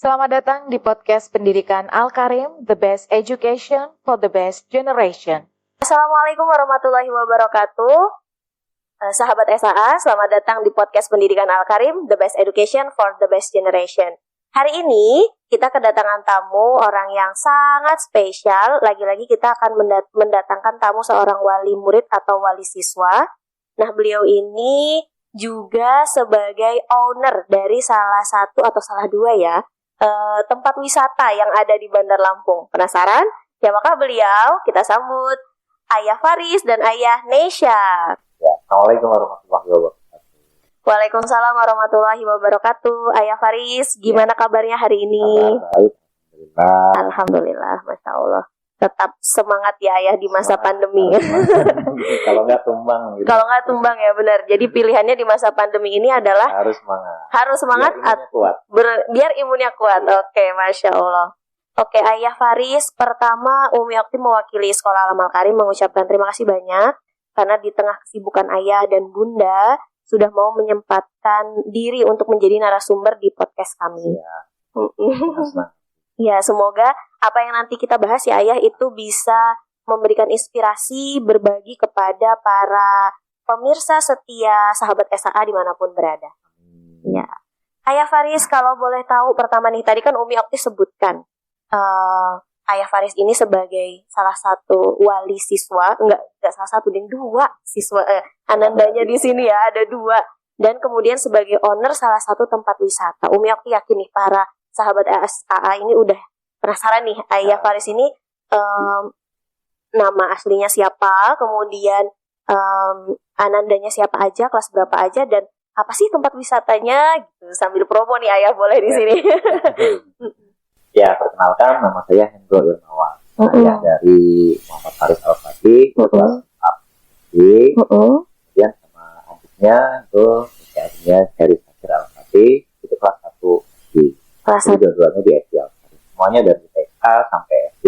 Selamat datang di podcast Pendidikan Al-Karim, The Best Education for the Best Generation. Assalamualaikum warahmatullahi wabarakatuh. Sahabat SAA, selamat datang di podcast Pendidikan Al-Karim, The Best Education for the Best Generation. Hari ini kita kedatangan tamu orang yang sangat spesial. Lagi-lagi kita akan mendatangkan tamu seorang wali murid atau wali siswa. Nah, beliau ini juga sebagai owner dari salah satu atau salah dua tempat wisata yang ada di Bandar Lampung. Penasaran? Siapakah beliau? Kita sambut Ayah Faris dan Ayah Nesha. Ya, Assalamualaikum warahmatullahi wabarakatuh. Waalaikumsalam warahmatullahi wabarakatuh. Ayah Faris, gimana kabarnya hari ini? Baik, alhamdulillah. Alhamdulillah, Masya Allah. Tetap semangat ya Ayah di masa pandemi. Kalau nggak tumbang gitu. Kalau nggak tumbang ya benar. Jadi pilihannya di masa pandemi ini adalah Harus semangat. harus semangat Biar imunnya kuat. biar imunnya kuat. Oke, Masya Allah. Oke, Ayah Faris, pertama Umi Okti mewakili Sekolah Alam Al-Karim mengucapkan terima kasih banyak karena di tengah kesibukan Ayah dan Bunda sudah mau menyempatkan diri untuk menjadi narasumber di podcast kami. Ya, harus semangat. Ya, semoga apa yang nanti kita bahas ya Ayah itu bisa memberikan inspirasi, berbagi kepada para pemirsa setia sahabat SAA dimanapun berada. Ya, Ayah Faris, kalau boleh tahu pertama nih, tadi kan Umi Okti sebutkan Ayah Faris ini sebagai salah satu wali siswa, enggak salah satu, dan dua siswa, anandanya di sini ya, ada dua. Dan kemudian sebagai owner salah satu tempat wisata. Umi Okti yakin nih para sahabat SAA ini udah penasaran nih, Ayah Faris ini nama aslinya siapa, kemudian anandanya siapa aja, kelas berapa aja, dan apa sih tempat wisatanya gitu. Sambil promo nih Ayah, boleh di sini. Ya, perkenalkan nama saya Hendro Irmawan. Saya dari Muhammad Faris Al-Fatih, kelas A. Kemudian sama adiknya itu adiknya dari Fakir Al-Fatih, itu kelas 1 SD. Kelas Jadi dua-duanya di SD Al-Fatih. Semuanya dari TK sampai SD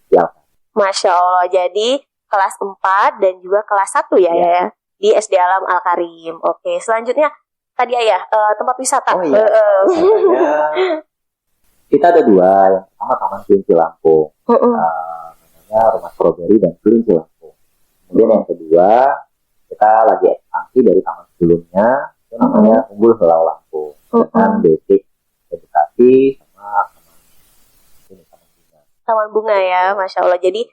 di Al-Fatih. Masya Allah, jadi kelas 4 dan juga kelas 1 ya, di SD Alam Al-Karim. Oke, selanjutnya tadi Ayah, tempat wisata. Oh iya, kita ada dua. Yang pertama Taman Kelinci Lampung, namanya Rumah Strawberry dan Kelinci Lampung. Kemudian yang kedua, kita lagi ekspansi dari taman sebelumnya, itu namanya Umbul Helau Lampung, dengan basic edukasi sama Taman bunga ya, Masya Allah. Jadi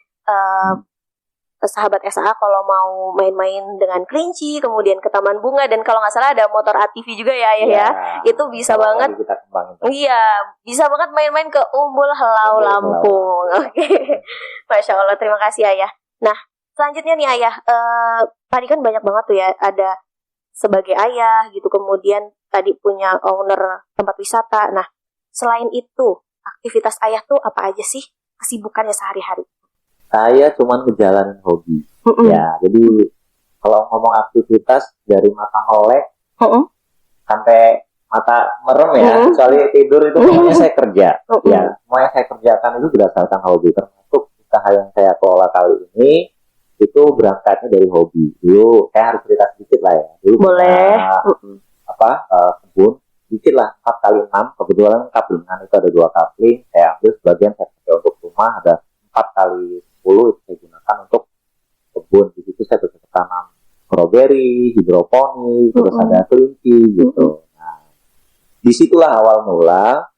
sahabat SAA kalau mau main-main dengan kelinci, kemudian ke taman bunga, dan kalau nggak salah ada motor ATV juga ya Ayah ya. Itu bisa banget. Kita kembangin. Iya, bisa banget main-main ke Umbul Helau Lampung. Oke, Masya Allah, terima kasih Ayah. Nah, selanjutnya nih Ayah, tadi kan banyak banget tuh ya, ada sebagai ayah gitu, kemudian tadi punya owner tempat wisata. Nah, selain itu, aktivitas Ayah tuh apa aja sih kesibukannya sehari-hari? Saya cuman ngejalanin hobi. Ya, jadi kalau ngomong aktivitas dari mata melek sampai mata merem ya, kecuali tidur itu pokoknya saya kerja. Ya, semua yang saya kerjakan itu berdasarkan hobi, termasuk usaha yang saya kelola kali ini itu berangkatnya dari hobi. Dulu saya harus cerita sedikit lah ya. Dulu boleh. Kebun sedikit lah, 4x6. Kebetulan kaplingan itu ada 2 kapling. Saya ambil sebagian saya pakai untuk rumah, ada 4x10 itu saya gunakan untuk kebun. Di situ saya bisa tanam strawberry, hidroponik, terus ada kelinci gitu. Nah, disitulah awal mula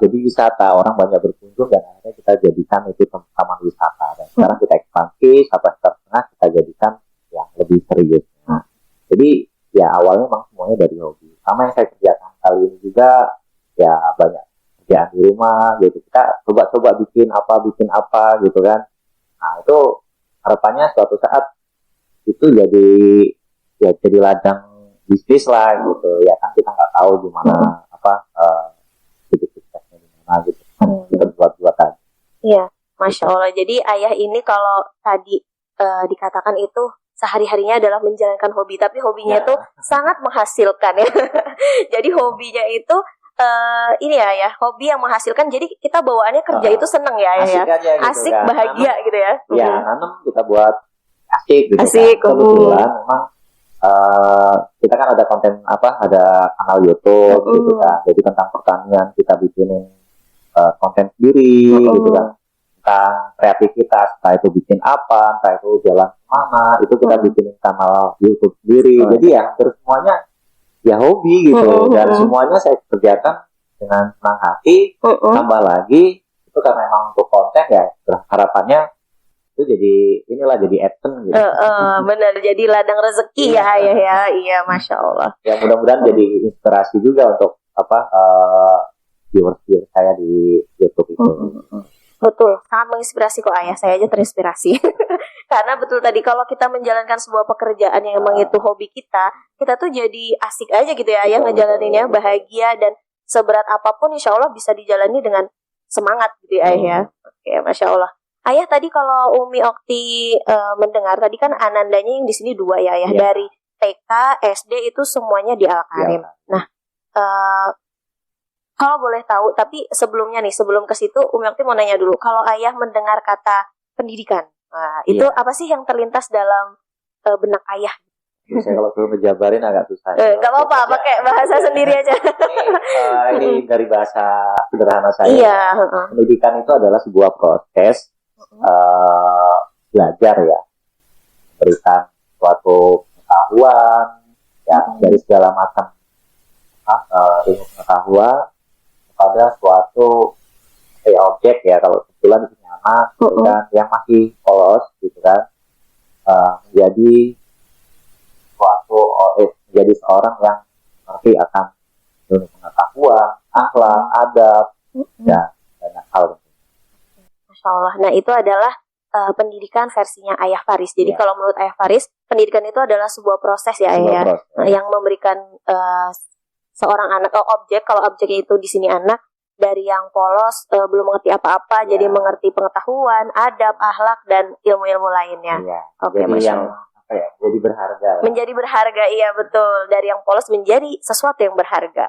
jadi wisata, orang banyak berkunjung dan akhirnya kita jadikan itu taman wisata. Dan sekarang kita ekspansi sampai setengah kita jadikan yang lebih serius. Nah, jadi ya awalnya memang semuanya dari hobi. Sama yang saya kerjakan kali ini juga ya banyak kerjaan di rumah gitu. Kita coba-coba bikin apa gitu kan. Nah, itu harapannya suatu saat itu jadi ladang bisnis lah gitu. Ya kan kita nggak tahu gimana suksesnya gimana gitu. Kita buat aja. Iya, Masya Allah. Jadi Ayah ini kalau tadi dikatakan itu sehari-harinya adalah menjalankan hobi, tapi hobinya itu sangat menghasilkan ya. Jadi hobinya itu ini ya, hobi yang menghasilkan. Jadi kita bawaannya kerja itu seneng ya, asik aja gitu, asik, kan? bahagia gitu ya. Ya, nanam kita buat asik gitu. Asik, kan. Kebetulan memang kita kan ada konten ada kanal YouTube gitu kan. Jadi tentang pertanian kita bikinin konten sendiri gitu kan. Tentang kreativitas, entah itu bikin apa, entah itu jalan kemana, itu kita bikinin kanal YouTube sendiri. Jadi ya hampir semuanya ya hobi gitu, dan semuanya saya kerjakan dengan senang hati. Tambah lagi itu karena memang untuk konten ya, harapannya itu jadi jadi adsense gitu. Benar, jadi ladang rezeki ya Ayah ya. Iya, Masya Allah. Ya mudah-mudahan jadi inspirasi juga untuk viewers saya di YouTube itu. Betul, sangat menginspirasi kok Ayah. Saya aja terinspirasi. Karena betul tadi, kalau kita menjalankan sebuah pekerjaan yang emang itu hobi kita tuh jadi asik aja gitu ya Ayah ngejalaninnya, bahagia, dan seberat apapun insya Allah bisa dijalani dengan semangat gitu ya Ayah ya. Oke, Masya Allah. Ayah tadi kalau Umi Okti mendengar, tadi kan anandanya yang di sini 2 ya Ayah. Dari TK, SD itu semuanya di Al-Karim. Nah, kalau boleh tahu, tapi sebelumnya nih, sebelum ke situ, Umi Okti mau nanya dulu. Kalau Ayah mendengar kata pendidikan, itu apa sih yang terlintas dalam benak Ayah? Saya kalau suruh ngejabarin agak susah. Gak apa-apa, pakai bahasa sendiri aja. Ini dari bahasa sederhana saya. Iya. Pendidikan itu adalah sebuah proses belajar ya, memberikan suatu pengetahuan ya dari segala macam ilmu pengetahuan pada suatu objek ya, kalau kebetulan di sini anak gitu kan, yang masih polos gitu kan, menjadi menjadi seorang yang mengerti akan ilmu pengetahuan, akhlak, adab, dan banyak hal. Masya Allah. Nah, itu adalah pendidikan versinya Ayah Faris. Jadi kalau menurut Ayah Faris, pendidikan itu adalah sebuah proses ya Ayah, yang memberikan seorang anak objek. Kalau objeknya itu di sini anak, dari yang polos belum mengerti apa-apa, jadi mengerti pengetahuan, adab, akhlak, dan ilmu-ilmu lainnya. Oke, Masya Allah. Jadi berharga. Menjadi berharga, iya betul. Dari yang polos menjadi sesuatu yang berharga.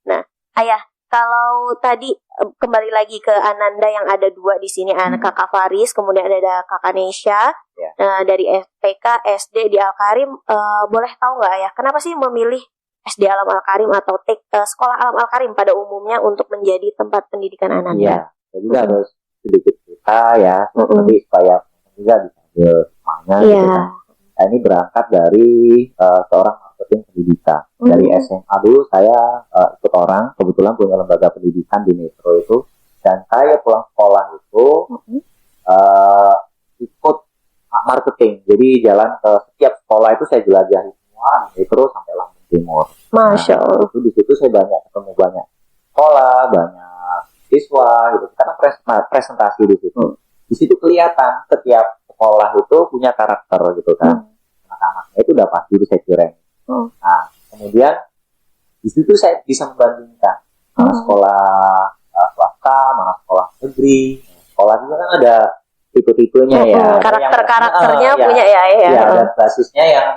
Nah, Ayah, kalau tadi kembali lagi ke Ananda yang ada 2 di sini, anak Kakak Faris, kemudian ada Kakak Nesha, dari TK, SD di Al-Karim. Boleh tahu nggak Ayah, kenapa sih memilih SD Alam Al-Karim atau Sekolah Alam Al-Karim pada umumnya untuk menjadi tempat pendidikan Ananda? Iya, jadi harus sedikit cerita ya, nanti supaya juga bisa semuanya gitu kan. Nah, ini berangkat dari seorang marketing pendidikan. Dari SMA dulu saya ikut orang, kebetulan punya lembaga pendidikan di Metro itu, dan saya pulang sekolah itu ikut marketing. Jadi jalan ke setiap sekolah itu saya jelajahi semua di Metro sampai Lampung Timur. Masya Allah. Itu di situ saya ketemu banyak sekolah, banyak siswa gitu. Karena presentasi di situ. Di situ kelihatan setiap sekolah itu punya karakter gitu kan. Anak-anaknya itu udah pasti bisa cireng. Nah, kemudian di situ saya bisa membandingkan mana sekolah swasta, mana sekolah negeri. Sekolah juga kan ada tipe-tipenya ya. Karakternya punya ya. Ada basisnya yang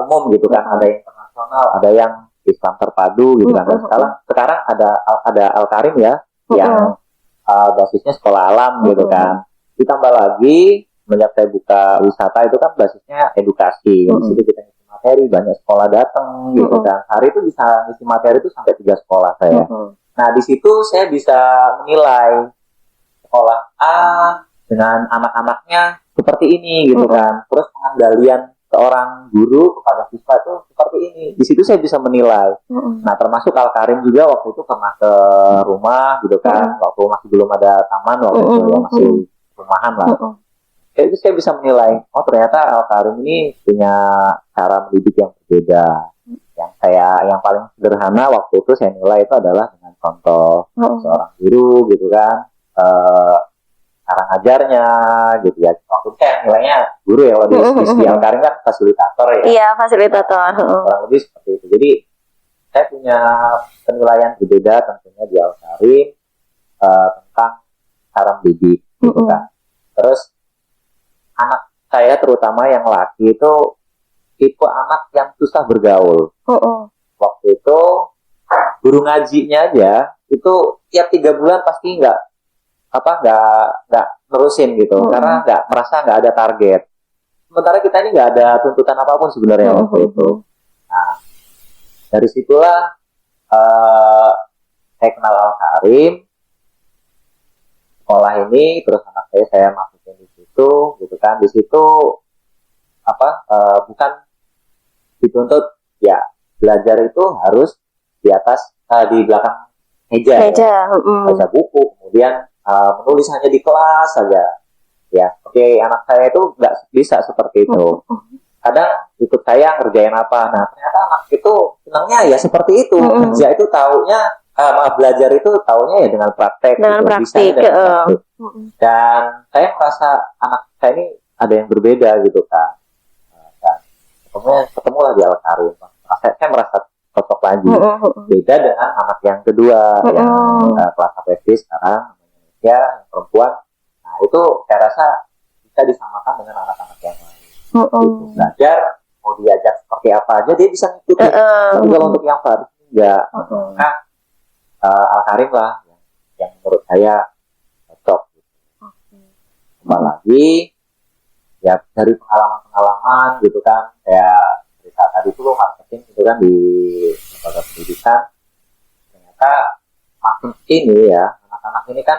umum gitu kan. Ada yang internasional, ada yang Islam terpadu gitu kan. Sekarang ada Al-Karim ya, yang basisnya sekolah alam gitu kan. Ditambah lagi semenjak saya buka wisata itu kan basisnya edukasi. Di situ kita ngisi materi, banyak sekolah datang gitu kan. Hari itu bisa ngisi materi itu sampai 3 sekolah saya. Nah, di situ saya bisa menilai sekolah A dengan anak-anaknya seperti ini gitu kan. Terus pengendalian seorang guru kepada siswa itu seperti ini. Di situ saya bisa menilai. Nah, termasuk Al-Karim juga waktu itu pernah ke rumah gitu kan. Waktu masih belum ada taman, waktu itu ya masih rumahan lah. Itu saya bisa menilai, oh ternyata Al-Karim ini punya cara mendidik yang berbeda. Yang paling sederhana waktu itu saya nilai itu adalah dengan contoh seorang guru gitu kan, cara ngajarnya gitu ya. Waktu itu saya nilainya guru ya, kalau di Al-Karim kan fasilitator ya. Iya, fasilitator. Kurang lebih seperti itu. Jadi saya punya penilaian berbeda tentunya di Al-Karim tentang cara mendidik gitu kan. Terus anak saya terutama yang laki itu tipe anak yang susah bergaul. Waktu itu guru ngajinya aja itu tiap 3 bulan pasti nggak nerusin gitu, karena merasa nggak ada target. sementara kita ini nggak ada tuntutan apapun sebenarnya waktu itu. Nah, dari situlah saya kenal Al-Karim, sekolah ini, terus anak saya masukin di situ, gitu kan. Di situ bukan dituntut ya belajar itu harus di atas di belakang meja, baca buku, kemudian menulis hanya di kelas saja. Ya, oke, anak saya itu nggak bisa seperti itu. Kadang ikut saya ngerjain apa. Nah, ternyata anak itu senangnya ya seperti itu. Kerja itu taunya, belajar itu taunya ya dengan praktek. Dengan gitu. praktik. Praktek. Dan saya merasa anak saya ini ada yang berbeda gitu kan. Dan ketemulah di Al-Karim. Saya merasa cocok lagi. Beda dengan anak yang kedua, yang kelas APD sekarang, Indonesia, yang perempuan. Nah, itu saya rasa bisa disamakan dengan anak-anak yang lain. Gitu. Belajar, mau diajak seperti apa aja, dia bisa ngikutin. Tapi kalau untuk yang Faris, enggak. Nah, Al-Karim lah yang menurut saya cocok. Gitu. Kembali lagi, ya dari pengalaman-pengalaman gitu kan, kayak saat tadi itu marketing gitu kan di lembaga pendidikan, ternyata makin ini ya anak-anak ini kan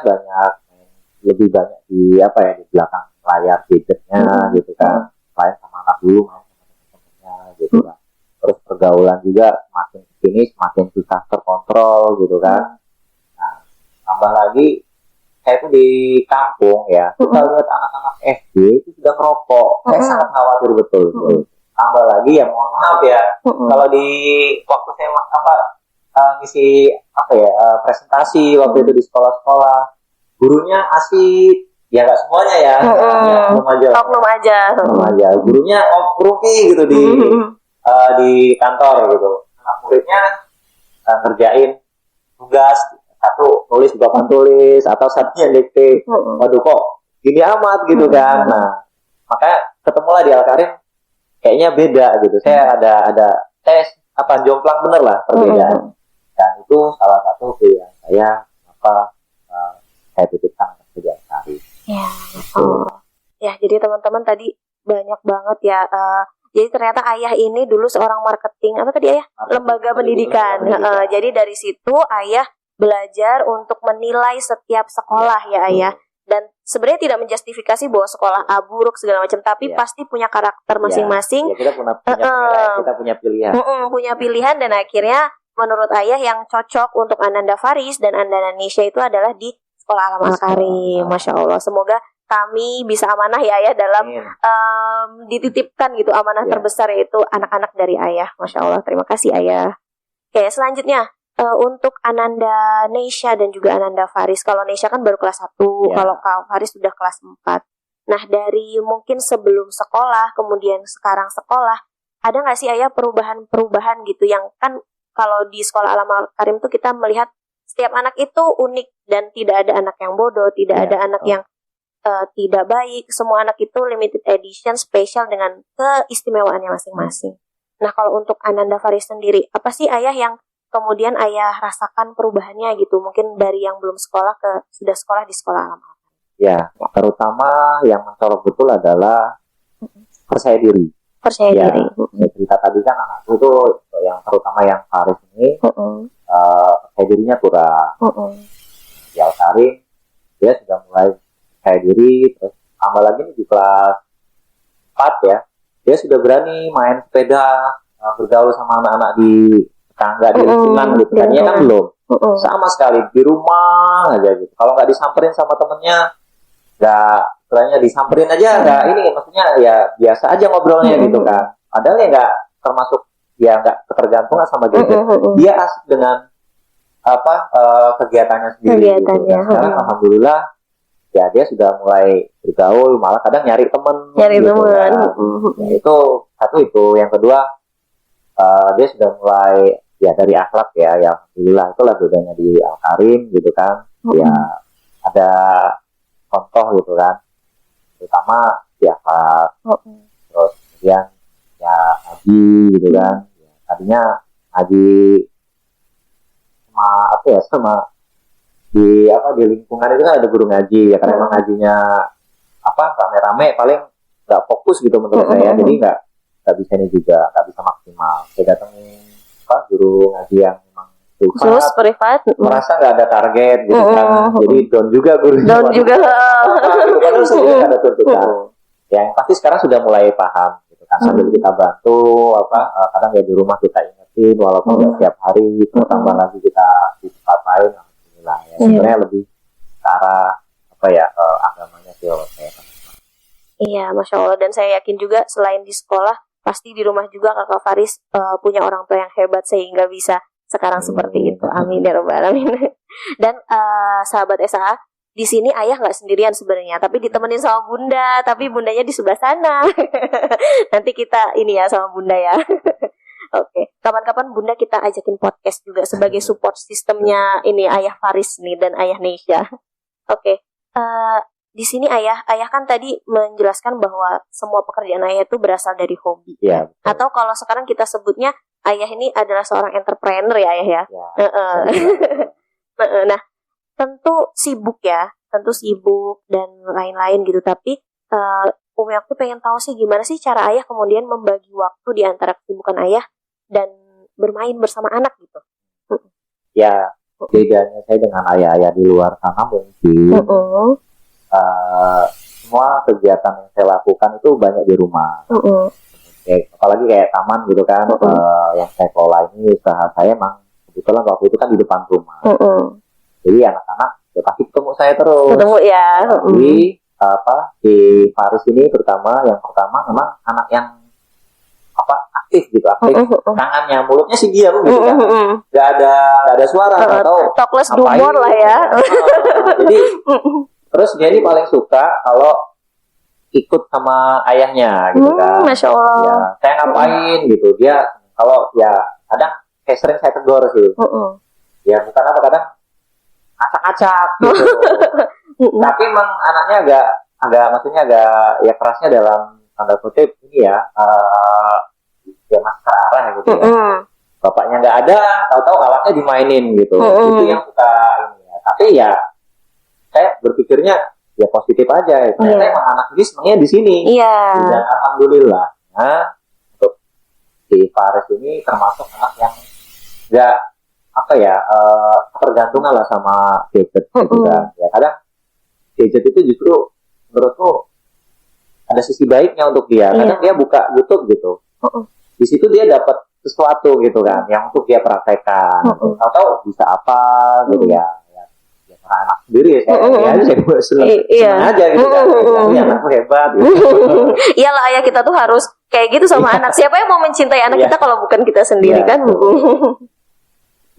lebih banyak di di belakang layar gadgetnya gitu kan, main sama anak dulu, main sama teman-temannya gitu kan. Terus pergaulan juga semakin kesini semakin susah terkontrol gitu kan. Nah, tambah lagi saya itu di kampung ya, kita lihat anak-anak SD itu sudah merokok, saya sangat khawatir betul. Tambah lagi ya mohon maaf ya, kalau di waktu saya ngisi presentasi waktu itu di sekolah-sekolah, gurunya asik, ya nggak semuanya ya, oknum aja, gurunya oke gitu di kantor gitu, anak muridnya ngerjain tugas, satu nulis di papan tulis atau satunya dikte, waduh kok gini amat gitu kan. Nah, makanya ketemulah di Al-Karim, kayaknya beda gitu. Saya ada tes jomplang bener lah perbedaan. Dan itu salah satu pilihan saya saya titipkan ke Al-Karim. Ya, ya, jadi teman-teman tadi banyak banget ya. Jadi ternyata ayah ini dulu seorang marketing lembaga pendidikan. Jadi dari situ ayah belajar untuk menilai setiap sekolah ya ayah. Dan sebenarnya tidak menjustifikasi bahwa sekolah A buruk segala macam, tapi pasti punya karakter masing-masing. Ya, kita punya pilihan. Punya pilihan, dan akhirnya menurut ayah yang cocok untuk Ananda Faris dan Andana Nisha itu adalah di Sekolah Alam Al-Karim. Masya Allah. Semoga kami bisa amanah ya ayah dalam dititipkan gitu amanah terbesar, yaitu anak-anak dari ayah. Masya Allah. Terima kasih ayah. Oke, selanjutnya. Untuk Ananda Nisha dan juga Ananda Faris. Kalau Nisha kan baru kelas 1, kalau Kak Faris sudah kelas 4. Nah, dari mungkin sebelum sekolah, kemudian sekarang sekolah, ada nggak sih ayah perubahan-perubahan gitu, yang kan kalau di Sekolah Alam Al-Karim tuh kita melihat setiap anak itu unik, dan tidak ada anak yang bodoh, tidak ada anak yang tidak baik. Semua anak itu limited edition, spesial dengan keistimewaannya masing-masing. Nah, kalau untuk Ananda Faris sendiri, apa sih ayah yang kemudian ayah rasakan perubahannya gitu, mungkin dari yang belum sekolah ke sudah sekolah di Sekolah Alam? Ya, terutama yang mencolok betul adalah percaya diri. Diri. Cerita tadi kan anakku itu yang terutama yang Faris ini percaya dirinya kurang. Di Al-Karim dia sudah mulai percaya diri, terus tambah lagi nih di kelas 4 ya, dia sudah berani main sepeda, bergaul sama anak-anak di tetangga, di lingkungan gitu. Tadinya kan belum sama sekali, di rumah aja gitu. Kalau nggak disamperin sama temennya, nggak, istilahnya disamperin aja, nggak ini, maksudnya ya biasa aja ngobrolnya gitu kan. Padahal ya nggak termasuk, ya nggak ketergantungan sama gadget. Dia asik dengan kegiatannya sendiri gitu. Dan sekarang alhamdulillah ya dia sudah mulai bergaul, malah kadang nyari temen gitu, kan. Ya, itu satu, itu yang kedua, dia sudah mulai ya dari akhlak ya alhamdulillah, itulah bedanya di Al-Karim gitu kan. Ya ada contoh gitu kan, terutama di akhlak. Terus kemudian ya ngaji gitu kan. Ya, tadinya ngaji sama di lingkungan itu kan ada guru ngaji ya, karena emang ngajinya rame-rame, paling nggak fokus gitu menurut saya, jadi nggak bisa ini juga, nggak bisa maksimal. Saya datengin guru ngaji yang memang privat, merasa nggak ada target gitu kan, jadi down juga gurunya. Down juga. Gitu, padahal sebenarnya nggak ada tuntutan. Yang pasti sekarang sudah mulai paham gitu kan, sambil kita bantu kadang ya di rumah kita ingetin walaupun nggak setiap hari, tambah lagi kita di tempat lain, alhamdulillah ya. Sebenarnya lebih ke arah agamanya sih kalau saya. Iya, Masya Allah. Dan saya yakin juga selain di sekolah, pasti di rumah juga Kakak Faris punya orang tua yang hebat sehingga bisa sekarang seperti itu. Amin ya rabbal alamin. Dan sahabat SAA, di sini ayah nggak sendirian sebenarnya, tapi ditemenin sama bunda. Tapi bundanya di sebelah sana. Nanti kita ini ya sama bunda ya. Oke, kapan-kapan bunda kita ajakin podcast juga sebagai support sistemnya ini ayah Faris nih dan ayah Neisha. Oke, di sini ayah kan tadi menjelaskan bahwa semua pekerjaan ayah itu berasal dari hobi. Ya, atau kalau sekarang kita sebutnya ayah ini adalah seorang entrepreneur ya ayah ya. Nah, tentu sibuk dan lain-lain gitu. Tapi Umi aku pengen tahu sih gimana sih cara ayah kemudian membagi waktu di antara kesibukan ayah dan bermain bersama anak gitu. Ya, bedanya saya dengan ayah-ayah di luar sana mungkin semua kegiatan yang saya lakukan itu banyak di rumah. Apalagi kayak taman gitu kan, yang saya kelola ini usaha saya emang kebetulan waktu itu kan di depan rumah. Jadi anak-anak ya pasti ketemu saya terus. Ketemu ya. Di Paris ini yang pertama memang anak yang aktif gitu, tangannya, mulutnya sih diam gitu kan, nggak ada suara atau talkless humor lah ya. Jadi terus dia ini paling suka kalau ikut sama ayahnya gitu kan. Masya Allah. Ya, saya ngapain gitu, dia kalau ya kadang kayak sering saya tegur sih. Ya bukan kadang acak-acak gitu. Tapi emang anaknya maksudnya agak ya kerasnya dalam tanda kutip ini ya, ya masuk ke arah gitu ya. Bapaknya nggak ada, tahu-tahu alatnya dimainin gitu. Itu yang suka ini ya. Tapi ya saya berpikirnya ya positif aja. Ternyata emang anak ini senangnya di sini. Dan alhamdulillah, untuk di Paris ini termasuk anak yang nggak ketergantungan lah sama gadget gitu kan. Ya kadang gadget itu justru menurutku ada sisi baiknya untuk dia. Kadang dia buka YouTube gitu. Di situ dia dapat sesuatu gitu kan, yang untuk dia praktekkan. Tahu-tahu bisa apa gitu ya. Anak sendiri ya, saya senang aja gitu kan. Ini anakku hebat gitu. Iyalah ayah kita tuh harus kayak gitu sama anak. Siapa yang mau mencintai anak kita kalau bukan kita sendiri kan?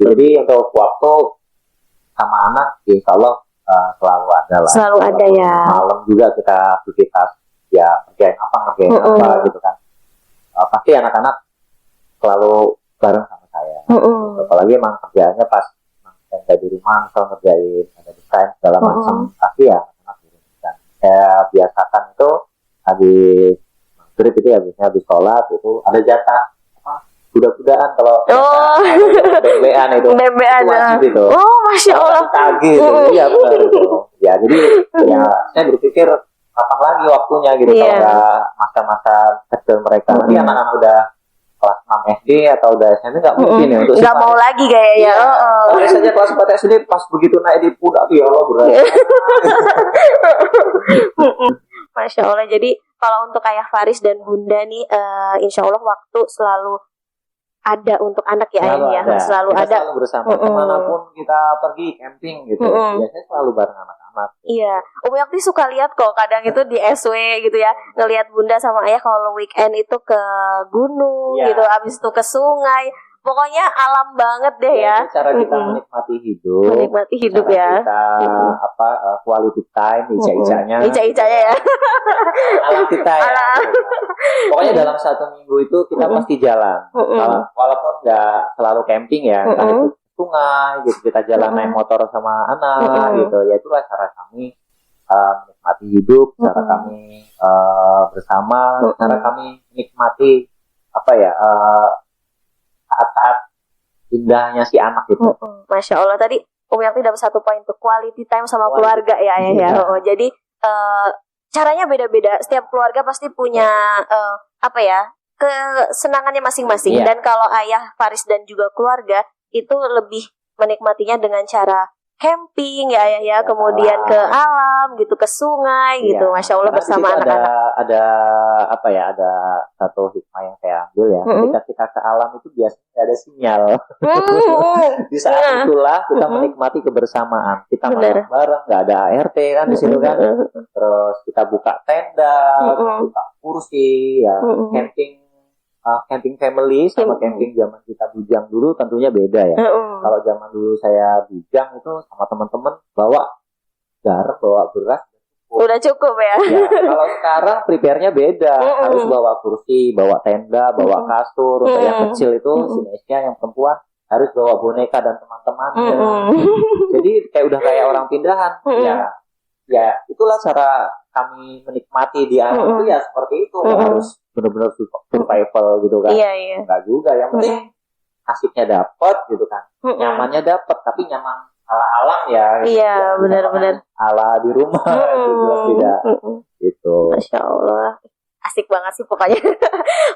Jadi untuk waktu sama anak, insya Allah selalu ada lah. Selalu ada ya. Malam juga kita aktivitas ya ngerjain apa gitu kan. Pasti anak-anak selalu bareng sama saya. Apalagi emang kerjaannya pas saya di rumah, misal ngerjain ada desain segala macam, tapi ya anak-anak di rumah. Dan saya biasakan itu habis maghrib itu ya, biasanya habis sholat itu ada jatah kuda-kudaan kalau bebean itu wajib itu. Masya Allah. Tagih itu, iya benar itu. Ya jadi ya saya berpikir kapan lagi waktunya gitu kalau nggak masa-masa kecil mereka. Nanti anak-anak udah kelas 6 SD atau udah SMP nggak mungkin ya untuk nggak mau lagi kayaknya. Biasanya kelas 4 SD pas begitu naik di pundak tuh ya Allah berat. Masya Allah. Jadi kalau untuk ayah Faris dan bunda nih, insya Allah waktu selalu ada untuk anak ya ayah ya. Selalu kita ada. Selalu bersama kemanapun kita pergi camping gitu. Biasanya selalu bareng anak-anak. Iya, Umi Akti suka lihat kok kadang itu di SW gitu ya, ngelihat bunda sama ayah kalau weekend itu ke gunung gitu, abis itu ke sungai, pokoknya alam banget deh ya. Cara kita menikmati hidup. Menikmati hidup ya. Kita quality time, ica-icanya ya. Alam kita ya. Pokoknya dalam satu minggu itu kita pasti jalan. Walaupun nggak selalu camping ya, kan sungai gitu, kita jalan naik motor sama anak gitu. Ya itulah cara kami menikmati hidup, cara kami bersama, cara kami menikmati saat-saat indahnya si anak itu. Masya Allah, tadi Umi Akti dapat satu poin tuh, quality time sama keluarga ya ayah ya. Jadi caranya beda-beda. Setiap keluarga pasti punya kesenangannya masing-masing. Iya. Dan kalau ayah Faris dan juga keluarga itu lebih menikmatinya dengan cara camping ya ayah ya, kemudian ke alam gitu, ke sungai gitu, Iya. Masya Allah Karena bersama di situ anak-anak. ada satu hikmah yang saya ambil ya. Ketika kita ke alam itu biasanya ada sinyal. Di saat itulah kita menikmati kebersamaan. Kita makan bareng, nggak ada ART kan di situ kan. Terus kita buka tenda, buka kursi, ya camping family sama camping zaman kita bujang dulu tentunya beda ya. Kalau zaman dulu saya bujang itu sama teman-teman bawa garam, bawa beras, udah cukup ya. Ya, kalau sekarang prepare-nya beda, harus bawa kursi, bawa tenda, bawa kasur. Untuk yang kecil itu sinesnya, yang perempuan harus bawa boneka dan teman-temannya. Jadi udah kayak orang pindahan. Ya itulah cara kami menikmati di alam itu ya seperti itu. Harus benar-benar survival gitu kan. Iya. Enggak juga, yang penting asiknya dapat gitu kan. Nyamannya dapat, tapi nyaman ala alam ya. Iya, benar-benar. Ala di rumah itu jelas tidak. Gitu. Masya Allah. Asik banget sih pokoknya.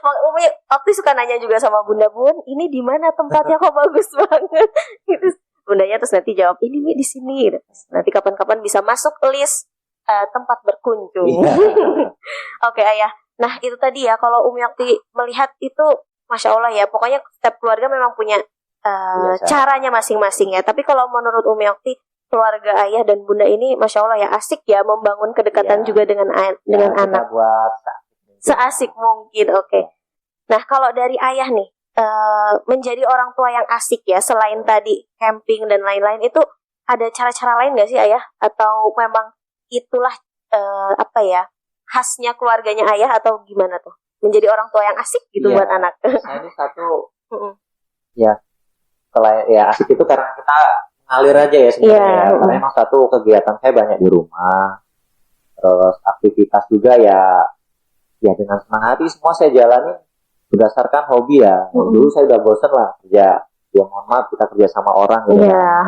Umi waktu suka nanya juga sama Bunda, Bun, ini di mana tempatnya kok bagus banget. Gitu. Bundanya terus nanti jawab, ini Mi di sini. Nanti kapan-kapan bisa masuk list tempat berkunjung. Oke, ayah. Nah, itu tadi ya, kalau Umi Okti melihat itu, Masya Allah ya, pokoknya setiap keluarga memang punya caranya masing-masing ya. Tapi kalau menurut Umi Okti, keluarga ayah dan bunda ini Masya Allah ya asik ya, membangun kedekatan juga dengan anak. Buat seasik mungkin. Oke. Nah, kalau dari ayah nih, menjadi orang tua yang asik ya, selain tadi camping dan lain-lain, itu ada cara-cara lain nggak sih ayah? Atau memang itulah khasnya keluarganya ayah, atau gimana tuh? Menjadi orang tua yang asik gitu buat anak. Nah, ini satu ya, selain ya asik itu karena kita ngalir aja ya sebenarnya. Karena emang satu kegiatan saya banyak di rumah, terus aktivitas juga ya dengan senang hati semua saya jalani berdasarkan hobi ya. Dulu saya udah bosen lah kerja, ya mohon maaf kita kerja sama orang gitu kan.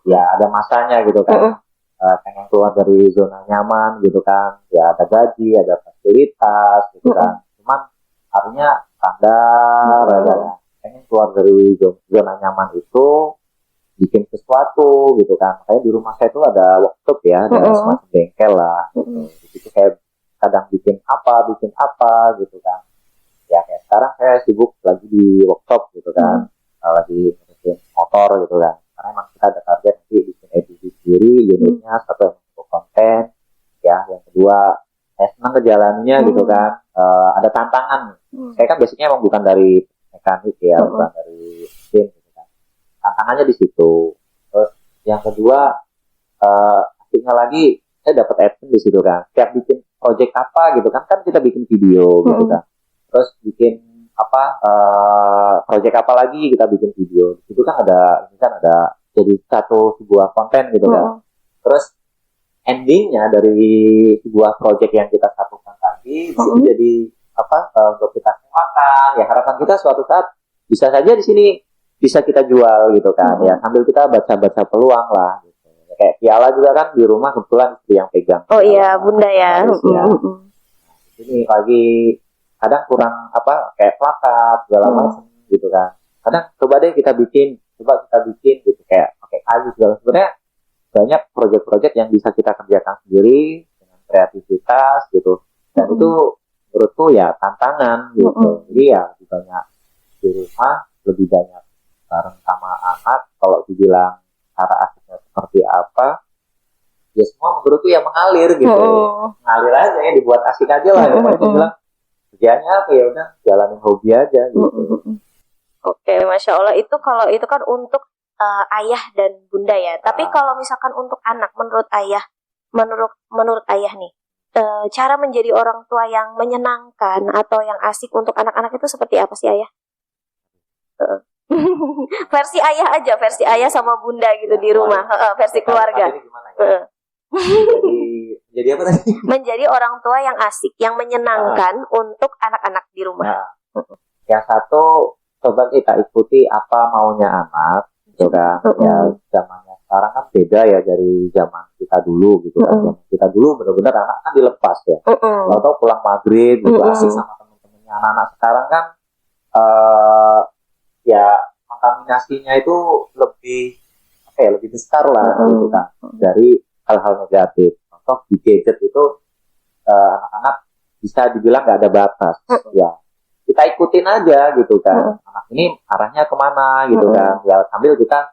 Ya ada masanya gitu kan. Pengen keluar dari zona nyaman gitu kan. Ya ada gaji, ada fasilitas gitu kan. Cuman artinya standar ada ya. Pengen keluar dari zona nyaman itu, bikin sesuatu gitu kan. Kayak di rumah saya itu ada workshop ya, ada semacam bengkel lah. Di situ saya kadang bikin apa gitu kan. Ya kayak sekarang saya sibuk lagi di workshop gitu kan. Lagi bikin motor gitu kan. Karena emang kita ada target nanti bikin edisi sendiri, unitnya satu yang untuk konten. Ya, yang kedua saya senang kejalannya gitu kan. Ada tantangan. Saya kan basicnya emang bukan dari mekanik ya, bukan dari mesin gitu kan. Tantangannya di situ. Terus yang kedua asiknya lagi saya dapat adsense di situ kan. Setiap bikin project apa gitu kan kita bikin video gitu kan. Terus bikin project apa lagi kita bikin video. Di situ kan ada jadi sebuah konten gitu kan. Terus endingnya dari sebuah project yang kita satukan tadi itu jadi untuk kita sewakan. Ya harapan kita suatu saat bisa saja di sini bisa kita jual gitu kan. Ya sambil kita baca peluang lah gitu. Kayak piala juga kan di rumah kebetulan istri yang pegang. Oh iya, bunda ya. Ini lagi kadang kurang kayak plakat segala macam gitu kan. Kadang coba kita bikin gitu kayak pakai kayu segala. Sebenarnya banyak proyek-proyek yang bisa kita kerjakan sendiri dengan kreativitas gitu. Dan itu menurutku ya tantangan gitu. Jadi ya lebih banyak di rumah, lebih banyak bareng sama anak. Kalau dibilang cara asiknya seperti apa, ya semua menurutku ya mengalir gitu. Mengalir aja ya, dibuat asik aja lah. Yang paling bilang kerjanya apa ya udah jalanin hobi aja gitu. Oke, Masya Allah. Itu kalau itu kan untuk ayah dan bunda ya. Tapi kalau misalkan untuk anak, menurut ayah nih, cara menjadi orang tua yang menyenangkan atau yang asik untuk anak-anak itu seperti apa sih ayah? Versi ayah sama bunda gitu di rumah, versi keluarga. Jadi apa tadi? Menjadi orang tua yang asik, yang menyenangkan untuk anak-anak di rumah. Yang satu, coba kita ikuti apa maunya anak, gitu kan? Ya zamannya sekarang kan beda ya dari zaman kita kita dulu gitu kan. Zaman kita dulu benar-benar anak kan dilepas ya. Atau pulang maghrib gitu asik sama teman-temannya. Anak-anak sekarang kan ya kontaminasinya itu lebih lebih besar lah gitu kan dari hal-hal negatif. Contoh di gadget itu anak-anak bisa dibilang nggak ada batas. Ya kita ikutin aja gitu kan. Anak ini arahnya kemana gitu kan. Ya sambil kita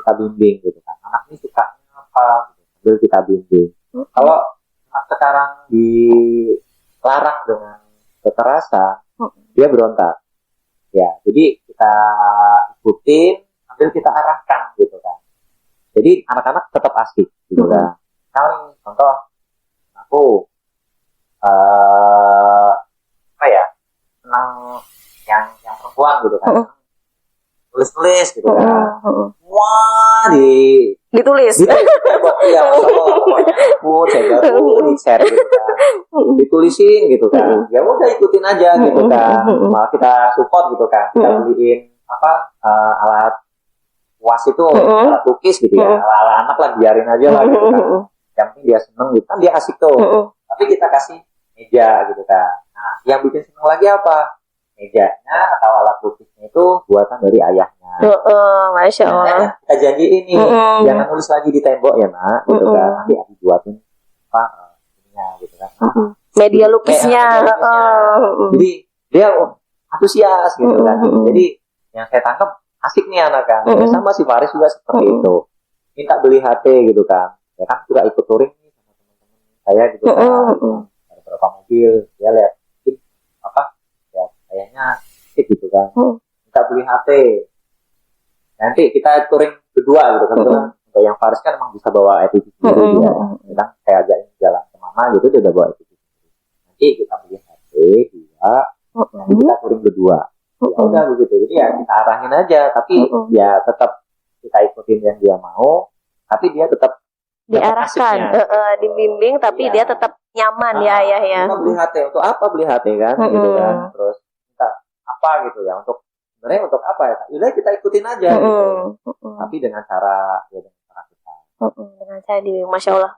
bimbing gitu kan. Anak ini sukanya apa gitu. Sambil kita bimbing. Kalau anak sekarang dilarang dengan kekerasan, dia berontak. Ya, jadi kita ikutin sambil kita arahkan gitu kan. Jadi anak-anak tetap asik gitu kan. Misalnya contoh aku senang yang perempuan gitu kan. Tulis gitu kan. Wah, ditulis. Buat dia pun saya di share gitu kan. Ditulisin gitu kan. Ya udah ikutin aja gitu kan. Malah kita support gitu kan. Kita beliin alat was itu alat lukis gitu ya. Ala anak lah biarin aja lah gitu kan. Yang penting dia seneng gitu kan, dia asik tuh. Tapi kita kasih meja gitu kan. Nah, yang bikin seneng lagi apa? Mejanya atau alat lukisnya itu buatan dari ayahnya. Masya Allah. Kita janjiin nih, jangan nulis lagi di tembok ya nak, gitu kan. Nanti aku buatin ininya gitu kan. Media lukisnya. Jadi dia antusias gitu kan. Jadi yang saya tangkap asik nih anak kan. Ya, sama si Faris juga seperti itu. Minta beli HT gitu kan. Ya kan juga ikut touring nih sama teman-teman saya gitu kan. Ada beberapa mobil, dia lihat kayaknya asik gitu kan. Minta beli HT. Nanti kita touring berdua gitu kan. Untuk yang Faris kan emang bisa bawa ETV sendiri dia. Kadang saya ajakin jalan kemana gitu dia udah bawa ETV sendiri. Nanti kita beli HT dia, nanti kita touring berdua. Ya udah begitu. Jadi ya kita arahin aja, tapi ya tetap kita ikutin yang dia mau, tapi dia tetap diarahkan, dibimbing, tapi dia tetap nyaman ya ayah ya. Kita beli HT untuk apa beli HT kan, gitu kan. Terus kita apa gitu ya sebenarnya untuk apa ya? Udah kita ikutin aja gitu. Tapi dengan cara kita. Dengan cara dibimbing, Masya Allah.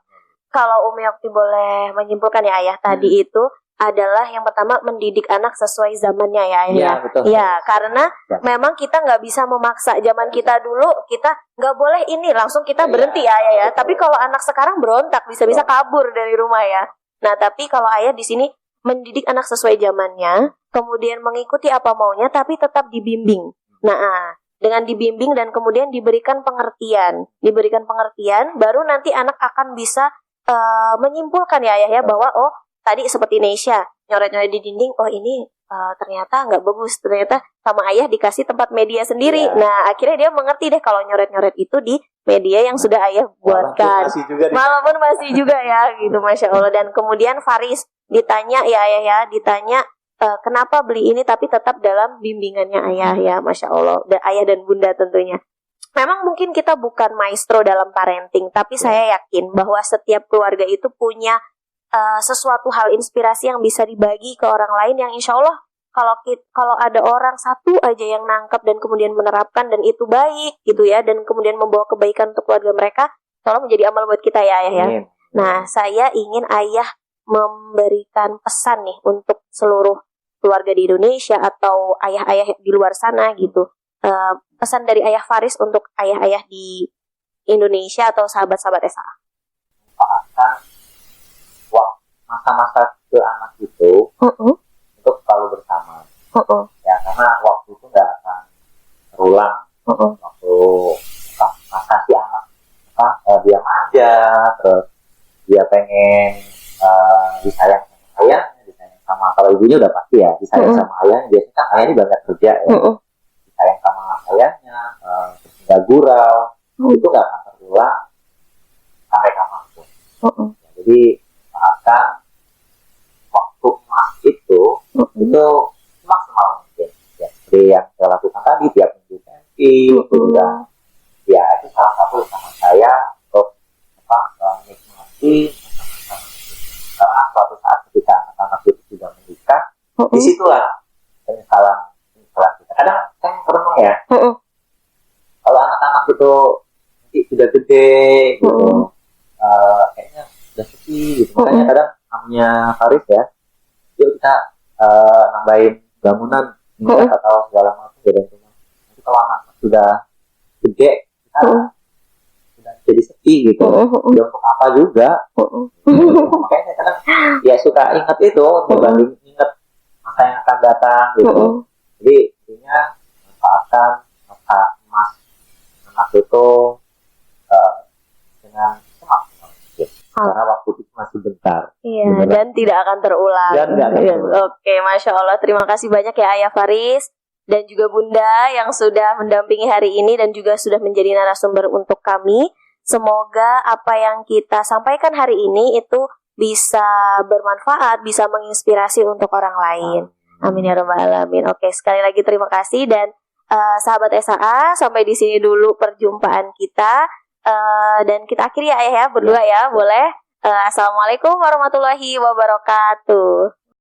Kalau Umi Okti boleh menyimpulkan ya ayah, tadi itu adalah yang pertama mendidik anak sesuai zamannya ya ayah. Iya, betul. Ya, karena memang kita nggak bisa memaksa. Zaman kita dulu kita nggak boleh ini, langsung kita berhenti ya ayah ya. Tapi kalau anak sekarang berontak, bisa-bisa kabur dari rumah ya. Nah, tapi kalau ayah di sini mendidik anak sesuai zamannya, kemudian mengikuti apa maunya, tapi tetap dibimbing. Nah, dengan dibimbing dan kemudian diberikan pengertian, baru nanti anak akan bisa menyimpulkan ya ayah ya, bahwa oh tadi seperti Nesya nyoret-nyoret di dinding, oh ini ternyata nggak bagus, ternyata sama ayah dikasih tempat media sendiri. Nah akhirnya dia mengerti deh kalau nyoret-nyoret itu di media yang sudah ayah buatkan. Walaupun masih juga ya gitu, Masya Allah. Dan kemudian Faris ditanya ya ayah ya, kenapa beli ini, tapi tetap dalam bimbingannya ayah ya, Masya Allah. Dan ayah dan bunda tentunya. Memang mungkin kita bukan maestro dalam parenting, tapi saya yakin bahwa setiap keluarga itu punya sesuatu hal inspirasi yang bisa dibagi ke orang lain, yang insya Allah kalau ada orang satu aja yang nangkap dan kemudian menerapkan dan itu baik gitu ya, dan kemudian membawa kebaikan untuk keluarga mereka, tolong menjadi amal buat kita ya ayah ya. Nah saya ingin ayah memberikan pesan nih untuk seluruh keluarga di Indonesia atau ayah-ayah di luar sana gitu. Pesan dari ayah Faris untuk ayah-ayah di Indonesia atau sahabat-sahabat SA. Masa-masa ke anak itu untuk selalu bersama. Ya karena waktu itu nggak akan terulang. Waktu masa si anak dia manja, terus dia pengen disayang sama ayahnya, disayang sama, kalau ibunya udah pasti ya disayang sama ayahnya. Biasanya kan ayahnya banyak kerja ya, disayang sama ayahnya, terus nggak gurau, itu nggak akan terulang sampai kapanpun. Ya, jadi akan waktu emas itu maksimal mungkin ya, seperti yang saya lakukan tadi tiap minggu camping juga ya, itu salah satu usaha saya untuk menikmati masa-masa karena suatu saat ketika anak-anak itu sudah menikah, disitulah penyesalan kita. Kadang saya merenung ya, kalau anak-anak itu nanti sudah gede gitu, kayaknya udah sepi gitu. Makanya kadang namanya Faris ya, yuk kita nambahin bangunan, atau segala macam dari rumah. Nanti kalau anak sudah gede, kita sudah jadi sepi gitu. Ya untuk apa juga? Makanya saya kadang ya suka ingat itu, dibanding ingat masa yang akan datang gitu. Jadi intinya manfaatkan masa emas anak itu dengan semaksimal mungkin. Karena waktu itu masih bentar. Iya, dan tidak akan terulang. Oke, Masya Allah. Terima kasih banyak ya Ayah Faris dan juga Bunda yang sudah mendampingi hari ini dan juga sudah menjadi narasumber untuk kami. Semoga apa yang kita sampaikan hari ini itu bisa bermanfaat, bisa menginspirasi untuk orang lain. Amin ya rabbal alamin. Oke, sekali lagi terima kasih dan sahabat SAA, sampai di sini dulu perjumpaan kita. Dan kita akhiri ya Ayah ya, berdua ya, boleh? Assalamualaikum warahmatullahi wabarakatuh.